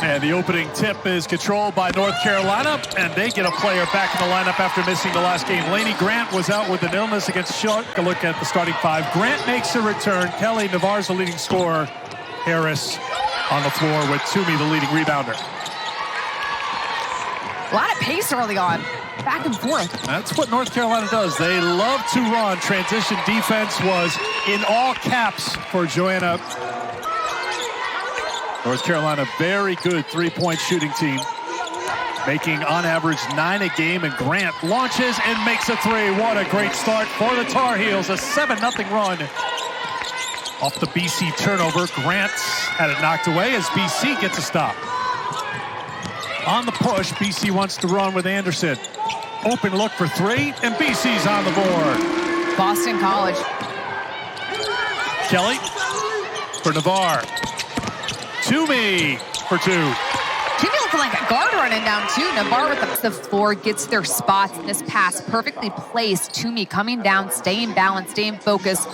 And the opening tip is controlled by North Carolina, and they get a player back in the lineup after missing the last game. Lainey Grant was out with an illness against Shark. A look at the starting five. Grant makes a return. Kelly, Navarre's the leading scorer. Harris on the floor with Toomey, the leading rebounder. A lot of pace early on. Back and forth. That's what North Carolina does. They love to run. Transition defense was in all caps for Joanna. North Carolina, very good three-point shooting team, making on average 9 a game, and Grant launches and makes a three. What a great start for the Tar Heels, a 7-0 run. Off the BC turnover, Grant had it knocked away as BC gets a stop. On the push, BC wants to run with Anderson. Open look for three, and BC's on the board. Boston College. Kelly for Navarre. Toomey for two. Toomey looking like a guard running down too. Navarre with the floor gets their spots. And this pass perfectly placed. Toomey coming down, staying balanced, staying focused.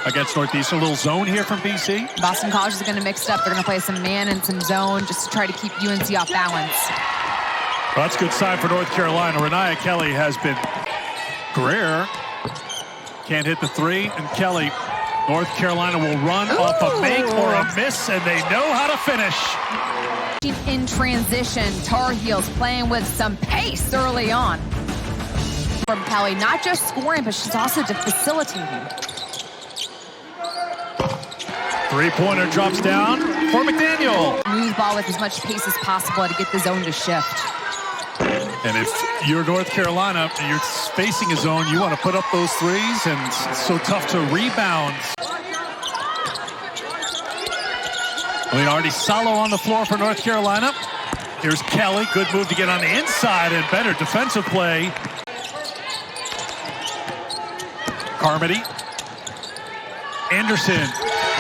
Against Northeast, a little zone here from BC. Boston College is going to mix it up. They're going to play some man and some zone just to try to keep UNC off balance. Well, that's a good sign for North Carolina. Reniya Kelly has been Greer. Can't hit the three, and Kelly. North Carolina will run off a make or a miss, and they know how to finish. In transition, Tar Heels playing with some pace early on. From Kelly, not just scoring, but she's also facilitating. Three-pointer drops down for McDaniel. Move ball with as much pace as possible to get the zone to shift. And if you're North Carolina and you're facing a zone, you want to put up those threes, and it's so tough to rebound. Elina Aarnisalo on the floor for North Carolina. Here's Kelly. Good move to get on the inside and better defensive play. Carmody. Anderson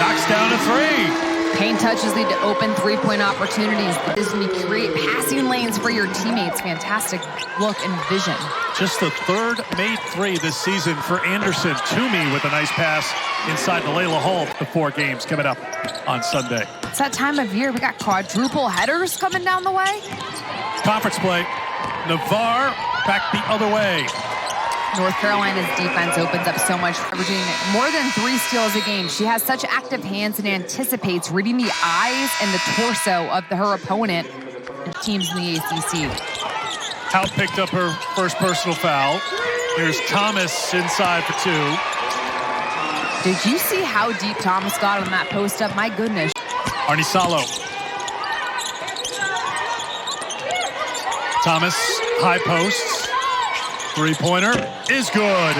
knocks down a three. Paint touches lead to open three-point opportunities. This is going to create passing lanes for your teammates. Fantastic look and vision. Just the third made three this season for Anderson. Toomey with a nice pass inside the Layla Hall. The 4 games coming up on Sunday. It's that time of year. We got quadruple headers coming down the way. Conference play. Navarre back the other way. North Carolina's defense opens up so much, averaging more than 3 steals a game. She has such active hands and anticipates reading the eyes and the torso of her opponent and teams in the ACC. Hout picked up her first personal foul. Here's Thomas inside for 2. Did you see how deep Thomas got on that post up? My goodness. Aarnisalo. Thomas, high post. Three-pointer is good.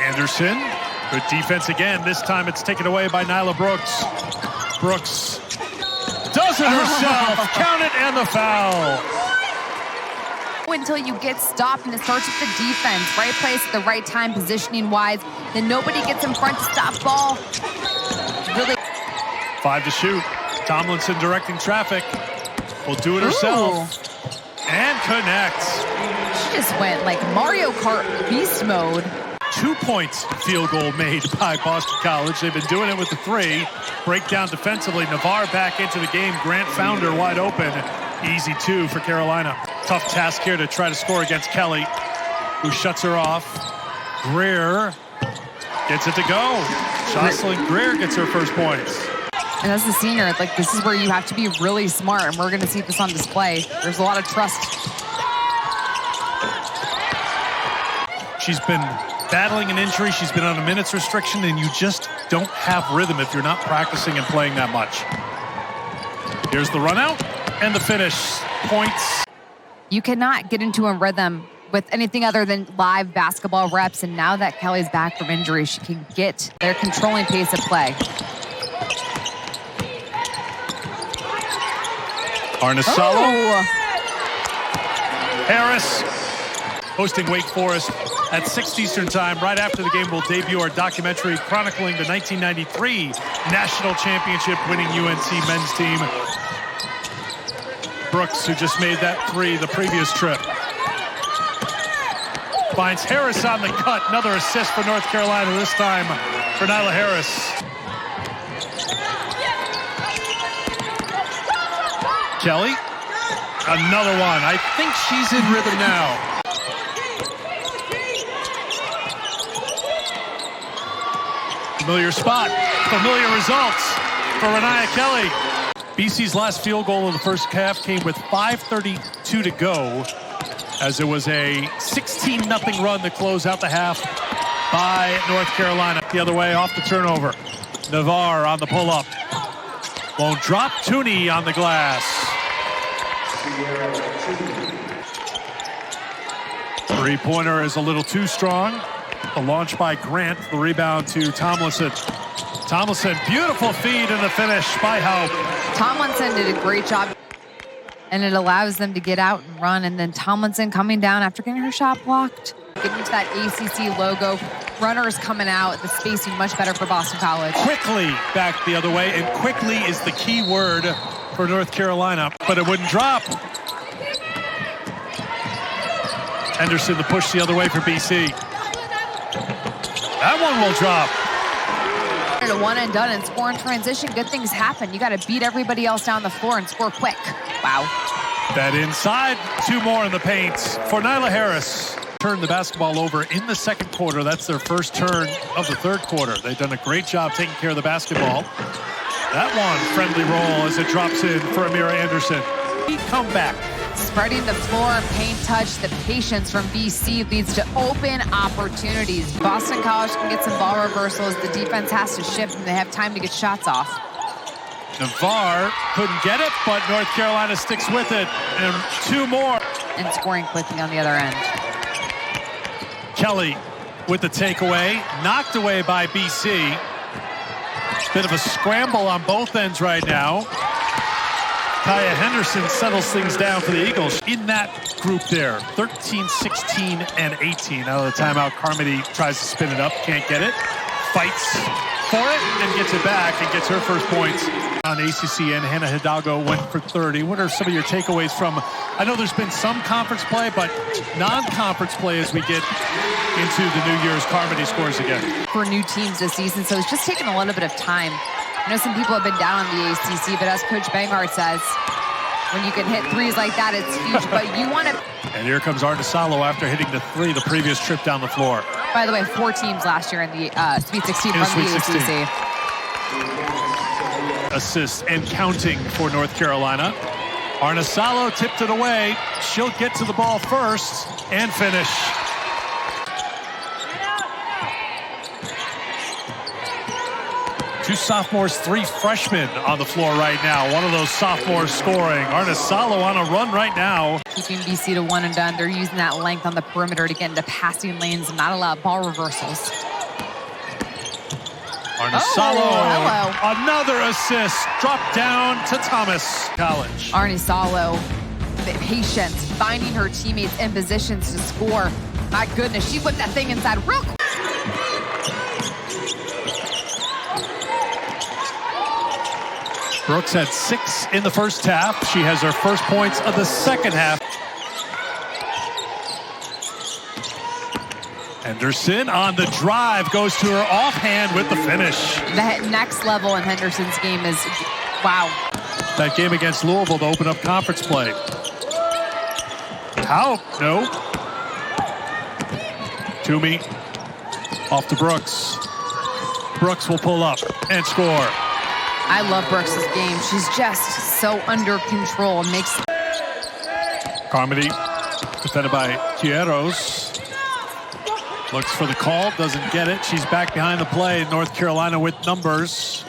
Anderson, good defense again. This time it's taken away by Nyla Brooks. Brooks does it herself. Count it and the foul. Until you get stopped, and it starts with the defense. Right place at the right time, positioning-wise. Then nobody gets in front to stop ball. Really. 5 to shoot. Tomlinson directing traffic. Will do it herself. Ooh. And connects. She just went like Mario Kart beast mode. 2-point field goal made by Boston College. They've been doing it with the 3. Breakdown defensively. Navarre back into the game. Grant found her wide open. Easy 2 for Carolina. Tough task here to try to score against Kelly, who shuts her off. Greer gets it to go. Jocelyn Greer gets her first points. And as a senior, like, this is where you have to be really smart, and we're going to see this on display. There's a lot of trust. She's been battling an injury. She's been on a minutes restriction, and you just don't have rhythm if you're not practicing and playing that much. Here's the run out and the finish. Points. You cannot get into a rhythm with anything other than live basketball reps, and now that Kelly's back from injury, she can get their controlling pace of play. Aarnisalo. Harris hosting Wake Forest at 6 Eastern time. Right after the game, we'll debut our documentary chronicling the 1993 National Championship winning UNC men's team. Brooks, who just made that 3 the previous trip, finds Harris on the cut. Another assist for North Carolina, this time for Nyla Harris. Kelly, another one. I think she's in rhythm now. Familiar spot, familiar results for Reniya Kelly. BC's last field goal of the first half came with 5:32 to go, as it was a 16-0 run to close out the half by North Carolina. The other way off the turnover. Navarre on the pull-up. Won't drop. Toomey on the glass. Three-pointer is a little too strong. The launch by Grant. The rebound to Tomlinson. Tomlinson, beautiful feed and the finish by Haupt. Tomlinson did a great job, and it allows them to get out and run. And then Tomlinson coming down after getting her shot blocked. Getting into that ACC logo. Runners coming out. The spacing much better for Boston College. Quickly back the other way, and quickly is the key word for North Carolina, but it wouldn't drop. Henderson to push the other way for BC. That one will drop. A one and done and score in transition. Good things happen. You got to beat everybody else down the floor and score quick. Wow. That inside, two more in the paint for Nyla Harris. Turned the basketball over in the second quarter. That's their first turn of the third quarter. They've done a great job taking care of the basketball. That one, friendly roll as it drops in for Ciera Anderson. He come back. Spreading the floor, paint touch, the patience from BC leads to open opportunities. Boston College can get some ball reversals. The defense has to shift and they have time to get shots off. Navarre couldn't get it, but North Carolina sticks with it. And two more. And scoring quickly on the other end. Kelly with the takeaway, knocked away by BC. Bit of a scramble on both ends right now. Kaia Henderson settles things down for the Eagles. In that group there, 13, 16, and 18. Out of the timeout, Carmody tries to spin it up, can't get it. Fights for it and gets it back and gets her first points on ACC, and Hannah Hidalgo went for 30. What are some of your takeaways from, I know there's been some conference play, but non-conference play as we get into the New Year's. Carmody scores again. For new teams this season, so it's just taking a little bit of time. I know some people have been down on the ACC, but as Coach Banghart says, when you can hit threes like that, it's huge, but you want to... And here comes Aarnisalo after hitting the three the previous trip down the floor. By the way, 4 teams last year in the Sweet 16 from the ACC. Assists and counting for North Carolina. Aarnisalo tipped it away. She'll get to the ball first and finish. Two sophomores, 3 freshmen on the floor right now. One of those sophomores scoring. Aarnisalo on a run right now. Keeping BC to one and done. They're using that length on the perimeter to get into passing lanes and not allow ball reversals. Aarnisalo, another assist. Dropped down to Thomas College. Aarnisalo, the patience, finding her teammates in positions to score. My goodness, she put that thing inside real quick. Brooks had 6 in the first half. She has her first points of the second half. Henderson on the drive, goes to her offhand with the finish. The next level in Henderson's game is, wow. That game against Louisville to open up conference play. How? No. Toomey off to Brooks. Brooks will pull up and score. I love Brooks' game. She's just so under control. Makes Carmody defended by Quieros. Looks for the call, doesn't get it. She's back behind the play. North Carolina with numbers.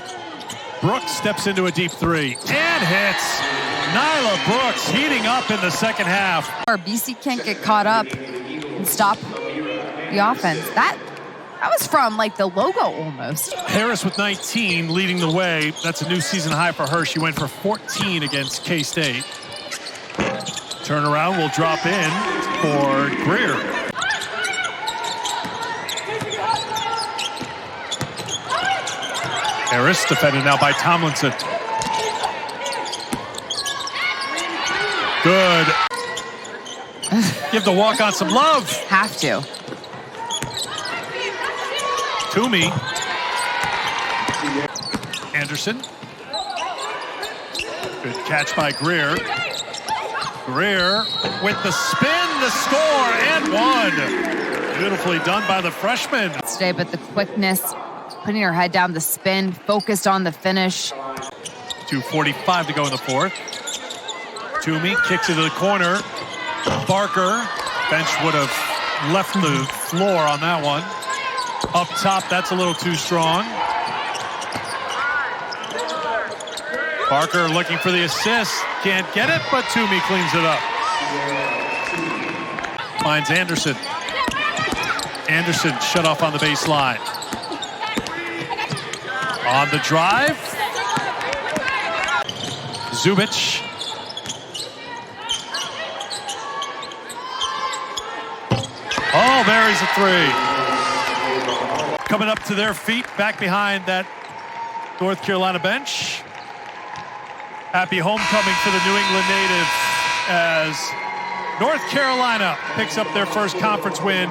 Brooks steps into a deep 3 and hits. Nyla Brooks heating up in the second half. BC can't get caught up and stop the offense. That was from like the logo almost. Harris with 19 leading the way. That's a new season high for her. She went for 14 against K-State. Turnaround will drop in for Greer. Harris defended now by Tomlinson. Good. Give the walk-on some love. Have to. Toomey. Anderson. Good catch by Greer. Greer with the spin, the score, and one. Beautifully done by the freshman. Today, but the quickness, putting her head down, the spin, focused on the finish. 2:45 to go in the fourth. Toomey kicks it to the corner. Barker, bench would have left the floor on that one. Up top, that's a little too strong. Barker looking for the assist. Can't get it, but Toomey cleans it up. Finds Anderson. Anderson shut off on the baseline. On the drive. Zubic. Oh, buries a three. Coming up to their feet, back behind that North Carolina bench. Happy homecoming for the New England natives as North Carolina picks up their first conference win